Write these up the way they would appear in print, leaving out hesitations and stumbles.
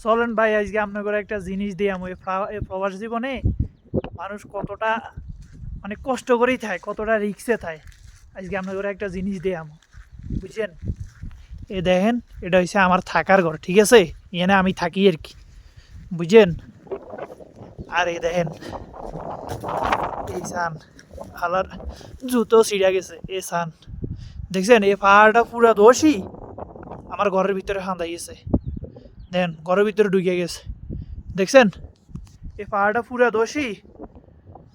চলেন ভাই আজকে আপনাকে একটা জিনিস দিই আমি এই প্রবাস জীবনে মানুষ কতটা মানে কষ্ট করেই থাকে, কতটা রিক্সে থাকে। আজকে আপনাকে একটা জিনিস দিই আমি, বুঝছেন? এ দেখেন, এটা হচ্ছে আমার থাকার ঘর, ঠিক আছে? এখানে আমি থাকি আর কি, বুঝছেন? আর এই দেখেন, এই সান হালার জুতো ছিঁড়া গেছে, এ সান দেখছেন? এই পাহাড়টা পুরা দোষী আমার ঘরের ভিতরে হাঁদাই গেছে। দেখেন, ঘরের ভিতরে ঢুকে গেছে, দেখছেন? এই পাহাড়টা পুরা দোষী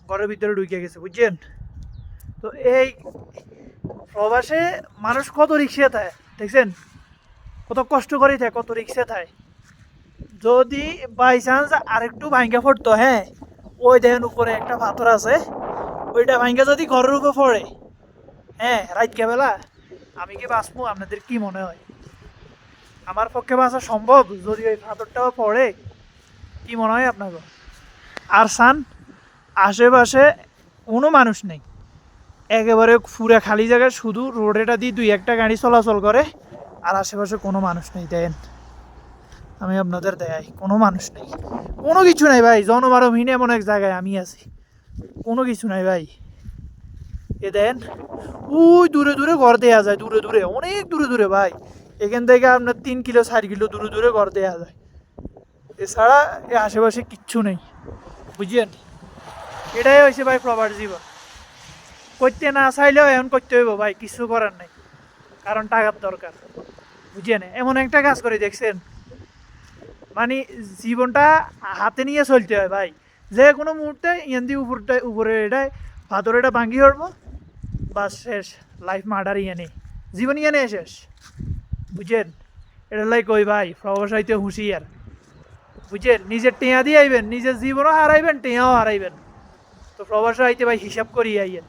ঘরের ভিতরে ঢুকে গেছে, বুঝছেন? তো এই প্রবাসে মানুষ কত রিক্সা থাকে, দেখছেন? কত কষ্ট করে থাকে, কত রিক্সা থাকে। যদি বাই চান্স আরেকটু ভাঙ্গা পড়তো, হ্যাঁ, ওই দেখেন উপরে একটা পাথর আছে, ওইটা ভাঙ্গা যদি ঘরের উপর পড়ে, হ্যাঁ, রাতকে বেলা আমি কি বাঁচবো? আপনাদের কি মনে হয় আমার পক্ষে বাঁচা সম্ভব যদি ওই পাথরটাও পড়ে? কি মনে হয় আপনাকে? আর সান আশেপাশে কোনো মানুষ নেই, একেবারে পুরা খালি জায়গায়, শুধু রোডেটা দিয়ে দুই একটা গাড়ি চলাচল করে, আর আশেপাশে কোনো মানুষ নেই। দেখেন, আমি আপনাদের দেখাই, কোনো মানুষ নেই, কোনো কিছু নাই ভাই। জনমানবহীন এমন এক জায়গায় আমি আছি, কোনো কিছু নাই ভাই। এ দেন, ওই দূরে দূরে ঘর দেওয়া যায়, দূরে দূরে, অনেক দূরে দূরে ভাই। এখান থেকে আপনার 3 কিলো 4 কিলো দূরে দূরে ঘর দেওয়া যায়। এছাড়া এ আশেপাশে কিচ্ছু নেই, বুঝছেন? এটাই হয়েছে ভাই প্রবাস জীবন। করতে না চাইলেও এখন করতে হইব ভাই, কিছু করার নাই, কারণ টাকার দরকার, বুঝছেন? এমন একটা কাজ করে দেখছেন, মানে জীবনটা হাতে নিয়ে চলতে হয় ভাই। যে কোনো মুহূর্তে ইয়ান দিয়ে উপরে এটাই ভাতর এটা ভাঙ্গি হরবো, বাস শেষ, লাইফ মার্ডার ইয়ানে, জীবন ইয়ানে শেষ, বুঝছেন? এটা লাই কই ভাই, প্রবাস হইতে হুঁশিয়ার, বুঝছেন? নিজের টেঁয়া দিয়ে আইবেন, নিজের জীবনও হারাইবেন, টেঁয়াও হারাইবেন। তো প্রবাস হইতে ভাই হিসাব করিয়ে আইয়েন।